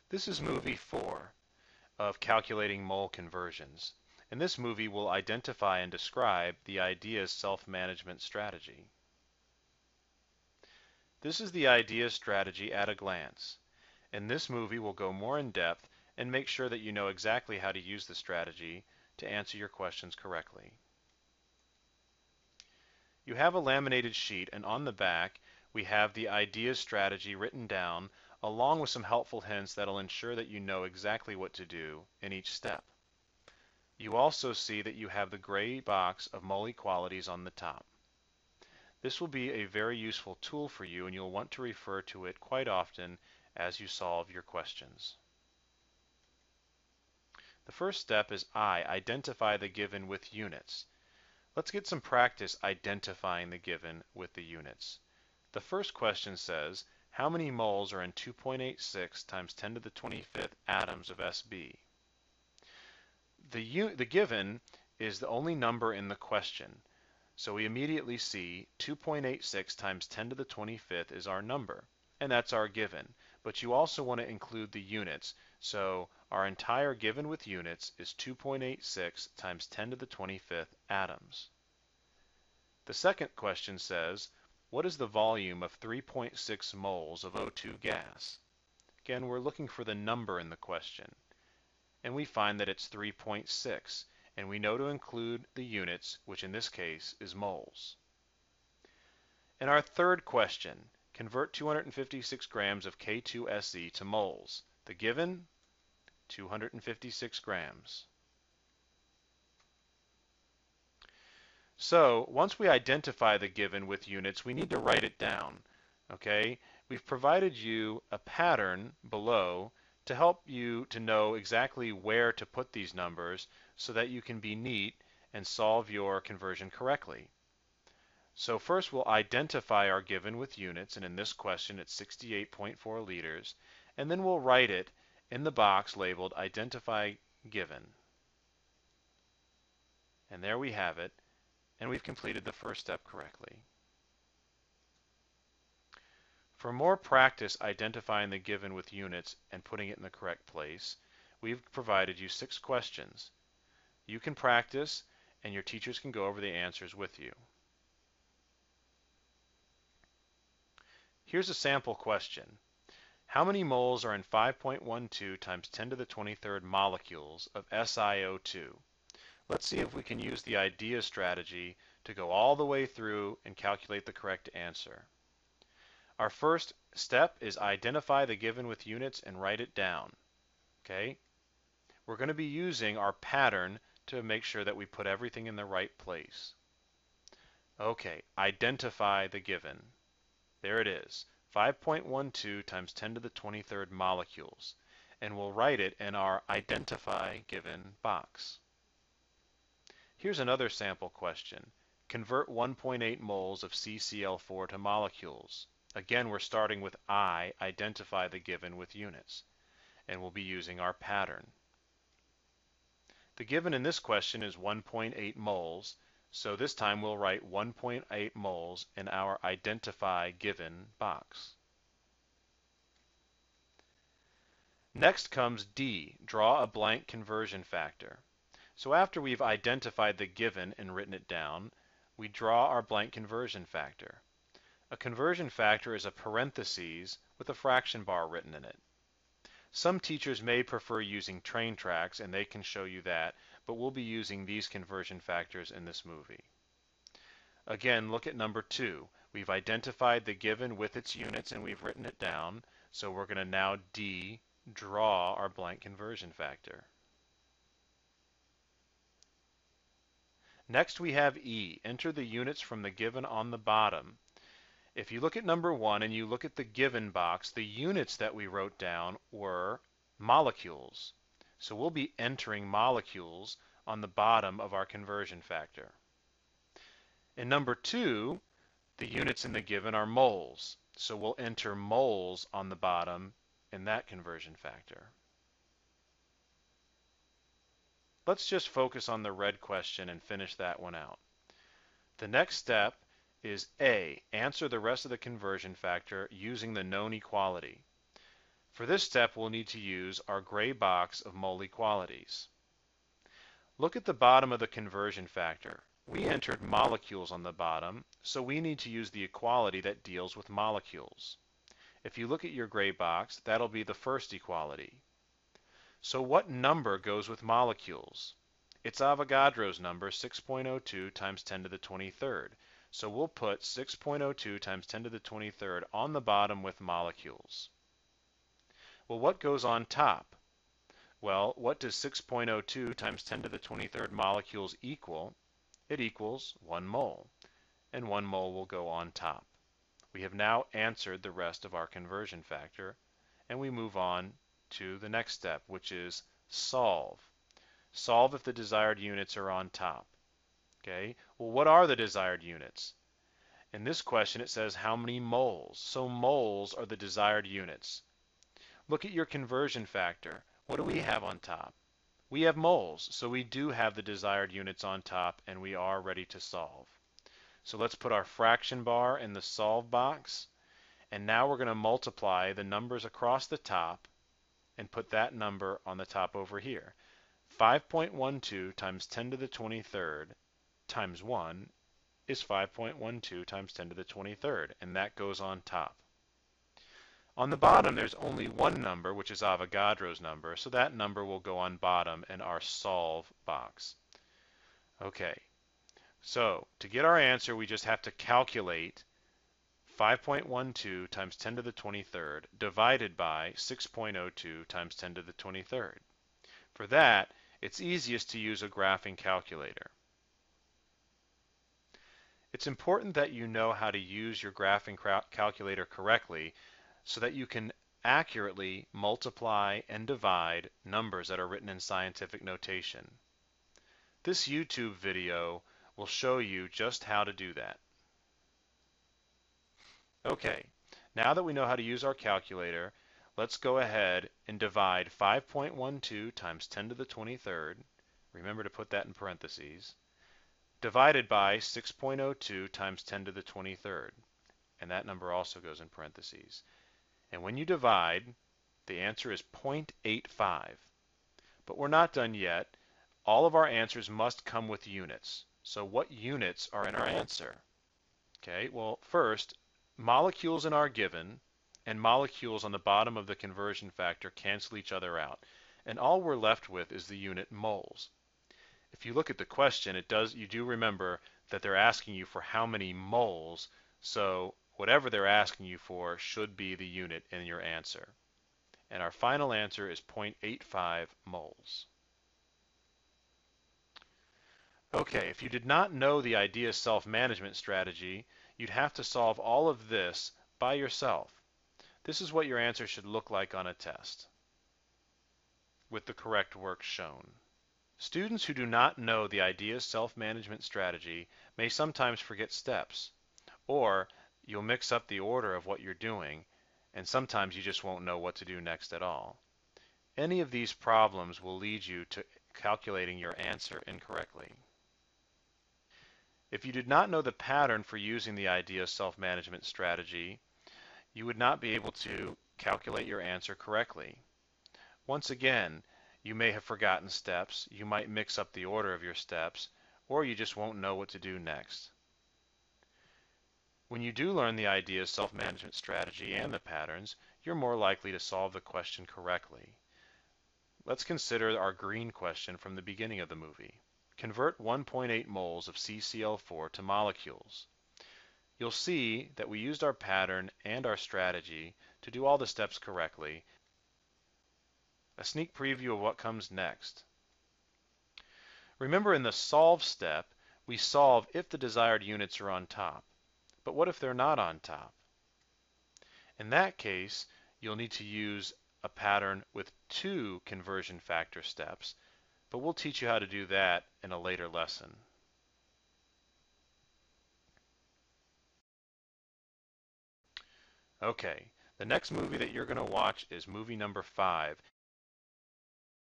This is movie 4 of Calculating Mole Conversions. In this movie, we'll identify and describe the IDEAS self-management strategy. This is the IDEAS strategy at a glance. In this movie, we'll go more in depth and make sure that you know exactly how to use the strategy to answer your questions correctly. You have a laminated sheet, and on the back, we have the IDEAS strategy written down along with some helpful hints that'll ensure that you know exactly what to do in each step. You also see that you have the gray box of mole equalities on the top. This will be a very useful tool for you, and you'll want to refer to it quite often as you solve your questions. The first step is identify the given with units. Let's get some practice identifying the given with the units. The first question says, how many moles are in 2.86 times 10 to the 25th atoms of Sb? The given is the only number in the question, so we immediately see 2.86 times 10 to the 25th is our number, and that's our given. But you also want to include the units, so our entire given with units is 2.86 times 10 to the 25th atoms. The second question says, what is the volume of 3.6 moles of O2 gas? Again, we're looking for the number in the question, and we find that it's 3.6, and we know to include the units, which in this case is moles. In our third question, convert 256 grams of K2SE to moles. The given, 256 grams. So once we identify the given with units, we need to write it down. Okay? We've provided you a pattern below to help you to know exactly where to put these numbers so that you can be neat and solve your conversion correctly. So first we'll identify our given with units, and in this question it's 68.4 liters, and then we'll write it in the box labeled Identify Given. And there we have it, and we've completed the first step correctly. For more practice identifying the given with units and putting it in the correct place, we've provided you 6 questions. You can practice, and your teachers can go over the answers with you. Here's a sample question. How many moles are in 5.12 times 10 to the 23rd molecules of SiO2? Let's see if we can use the IDEAS strategy to go all the way through and calculate the correct answer. Our first step is identify the given with units and write it down. Okay? We're going to be using our pattern to make sure that we put everything in the right place. Okay, identify the given. There it is, 5.12 times 10 to the 23rd molecules. And we'll write it in our Identify Given box. Here's another sample question. Convert 1.8 moles of CCl4 to molecules. Again, we're starting with identify the given with units, and we'll be using our pattern. The given in this question is 1.8 moles, so this time we'll write 1.8 moles in our Identify Given box. Next comes D, draw a blank conversion factor. So after we've identified the given and written it down, we draw our blank conversion factor. A conversion factor is a parenthesis with a fraction bar written in it. Some teachers may prefer using train tracks, and they can show you that, but we'll be using these conversion factors in this movie. Again, look at number 2. We've identified the given with its units and we've written it down, so we're going to now draw our blank conversion factor. Next we have E, enter the units from the given on the bottom. If you look at number 1 and you look at the given box, the units that we wrote down were molecules. So we'll be entering molecules on the bottom of our conversion factor. In number 2, the units in the given are moles. So we'll enter moles on the bottom in that conversion factor. Let's just focus on the red question and finish that one out. The next step is A, answer the rest of the conversion factor using the known equality. For this step, we'll need to use our gray box of mole equalities. Look at the bottom of the conversion factor. We entered molecules on the bottom, so we need to use the equality that deals with molecules. If you look at your gray box, that'll be the first equality. So what number goes with molecules? It's Avogadro's number, 6.02 times 10 to the 23rd. So we'll put 6.02 times 10 to the 23rd on the bottom with molecules. Well, what goes on top? Well, what does 6.02 times 10 to the 23rd molecules equal? It equals 1 mole, and 1 mole will go on top. We have now answered the rest of our conversion factor, and we move on to the next step, which is solve. Solve if the desired units are on top. Okay, well, what are the desired units? In this question, it says how many moles. So moles are the desired units. Look at your conversion factor. What do we have on top? We have moles, so we do have the desired units on top, and we are ready to solve. So let's put our fraction bar in the solve box, and now we're going to multiply the numbers across the top and put that number on the top over here. 5.12 times 10 to the 23rd times 1 is 5.12 times 10 to the 23rd, and that goes on top. On the bottom, there's only one number, which is Avogadro's number, so that number will go on bottom in our solve box. Okay, so to get our answer, we just have to calculate 5.12 times 10 to the 23rd divided by 6.02 times 10 to the 23rd. For that, it's easiest to use a graphing calculator. It's important that you know how to use your graphing calculator correctly so that you can accurately multiply and divide numbers that are written in scientific notation. This YouTube video will show you just how to do that. Okay, now that we know how to use our calculator, let's go ahead and divide 5.12 times 10 to the 23rd, remember to put that in parentheses, divided by 6.02 times 10 to the 23rd, and that number also goes in parentheses. And when you divide, the answer is 0.85. But we're not done yet. All of our answers must come with units. So what units are in our answer? Okay, well, first, molecules in our given and molecules on the bottom of the conversion factor cancel each other out. And all we're left with is the unit moles. If you look at the question, you do remember that they're asking you for how many moles, so whatever they're asking you for should be the unit in your answer. And our final answer is 0.85 moles. Okay, if you did not know the IDEA self-management strategy, you'd have to solve all of this by yourself. This is what your answer should look like on a test, with the correct work shown. Students who do not know the IDEA self-management strategy may sometimes forget steps, or you'll mix up the order of what you're doing, and sometimes you just won't know what to do next at all. Any of these problems will lead you to calculating your answer incorrectly. If you did not know the pattern for using the IDEA self-management strategy, you would not be able to calculate your answer correctly. Once again, you may have forgotten steps, you might mix up the order of your steps, or you just won't know what to do next. When you do learn the IDEA self-management strategy and the patterns, you're more likely to solve the question correctly. Let's consider our green question from the beginning of the movie. Convert 1.8 moles of CCl4 to molecules. You'll see that we used our pattern and our strategy to do all the steps correctly. A sneak preview of what comes next. Remember, in the solve step, we solve if the desired units are on top. But what if they're not on top? In that case, you'll need to use a pattern with 2 conversion factor steps, but we'll teach you how to do that in a later lesson. Okay, the next movie that you're going to watch is movie number 5.